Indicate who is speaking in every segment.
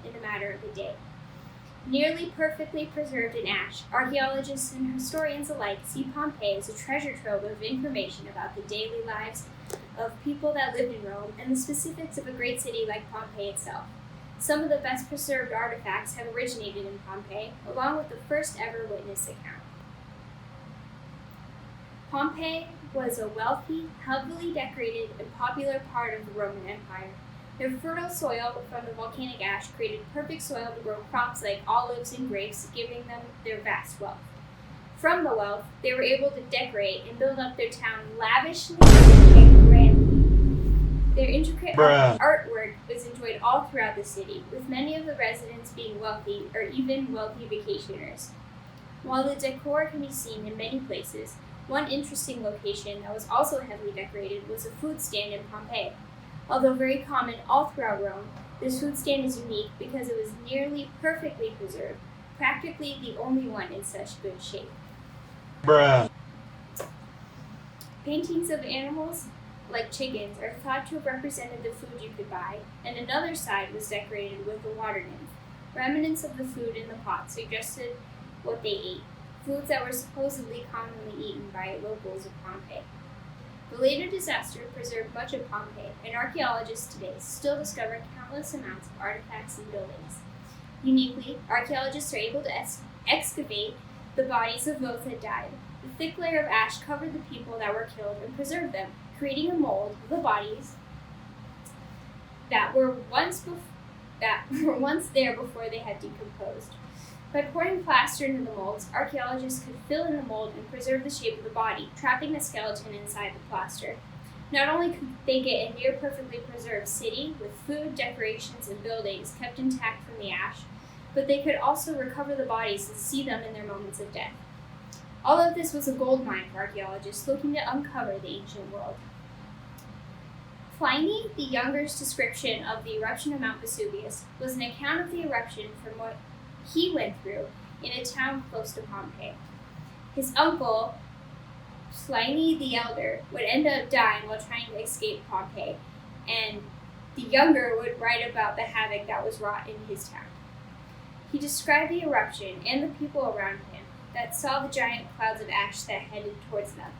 Speaker 1: in a matter of a day. Nearly perfectly preserved in ash, archaeologists and historians alike see Pompeii as a treasure trove of information about the daily lives of people that lived in Rome and the specifics of a great city like Pompeii itself. Some of the best preserved artifacts have originated in Pompeii, along with the first ever witness account. Pompeii was a wealthy, heavily decorated, and popular part of the Roman Empire. Their fertile soil from the volcanic ash created perfect soil to grow crops like olives and grapes, giving them their vast wealth. From the wealth, they were able to decorate and build up their town lavishly and grandly. Their intricate artwork was enjoyed all throughout the city, with many of the residents being wealthy or even wealthy vacationers. While the decor can be seen in many places, one interesting location that was also heavily decorated was a food stand in Pompeii. Although very common all throughout Rome, this food stand is unique because it was nearly perfectly preserved, practically the only one in such good shape. Paintings of animals, like chickens, are thought to have represented the food you could buy, and another side was decorated with a water nymph. Remnants of the food in the pot suggested what they ate, foods that were supposedly commonly eaten by locals of Pompeii. The later disaster preserved much of Pompeii, and archaeologists today still discover countless amounts of artifacts and buildings. Uniquely, archaeologists are able to excavate the bodies of those that died. The thick layer of ash covered the people that were killed and preserved them, creating a mold of the bodies that were once there before they had decomposed. By pouring plaster into the molds, archaeologists could fill in the mold and preserve the shape of the body, trapping the skeleton inside the plaster. Not only could they get a near-perfectly preserved city with food, decorations, and buildings kept intact from the ash, but they could also recover the bodies and see them in their moments of death. All of this was a goldmine for archaeologists looking to uncover the ancient world. Pliny the Younger's description of the eruption of Mount Vesuvius was an account of the eruption from what he went through in a town close to Pompeii. His uncle, Pliny the Elder, would end up dying while trying to escape Pompeii, and the Younger would write about the havoc that was wrought in his town. He described the eruption and the people around him that saw the giant clouds of ash that headed towards them.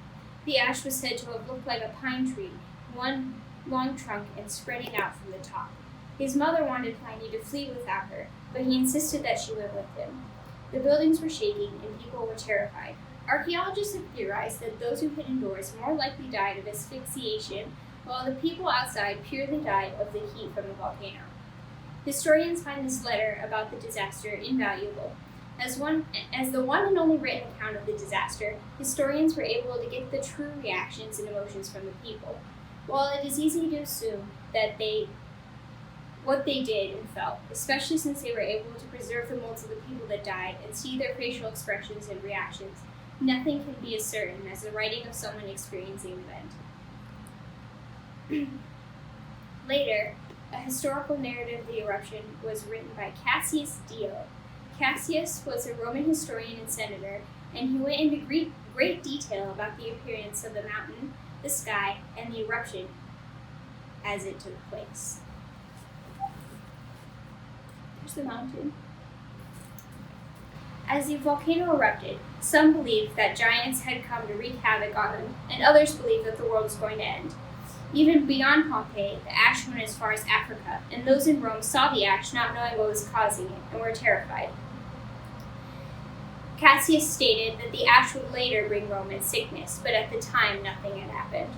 Speaker 1: The ash was said to have looked like a pine tree, one long trunk and spreading out from the top. His mother wanted Pliny to flee without her, but he insisted that she live with him. The buildings were shaking and people were terrified. Archaeologists have theorized that those who hid indoors more likely died of asphyxiation, while the people outside purely died of the heat from the volcano. Historians find this letter about the disaster invaluable. As the one and only written account of the disaster, historians were able to get the true reactions and emotions from the people. While it is easy to assume that what they did and felt, especially since they were able to preserve the molds of the people that died and see their facial expressions and reactions, nothing can be as certain as the writing of someone experiencing the event. Later, a historical narrative of the eruption was written by Cassius Dio. Cassius was a Roman historian and senator, and he went into great detail about the appearance of the mountain, the sky, and the eruption as it took place. There's the mountain. As the volcano erupted, some believed that giants had come to wreak havoc on them, and others believed that the world was going to end. Even beyond Pompeii, the ash went as far as Africa, and those in Rome saw the ash not knowing what was causing it, and were terrified. Cassius stated that the ash would later bring Roman sickness, but at the time nothing had happened.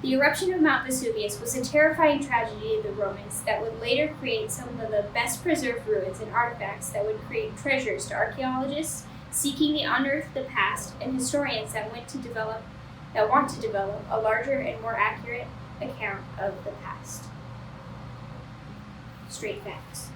Speaker 1: The eruption of Mount Vesuvius was a terrifying tragedy of the Romans that would later create some of the best preserved ruins and artifacts that would create treasures to archaeologists seeking to unearth the past and historians that want to develop a larger and more accurate account of the past. Straight facts.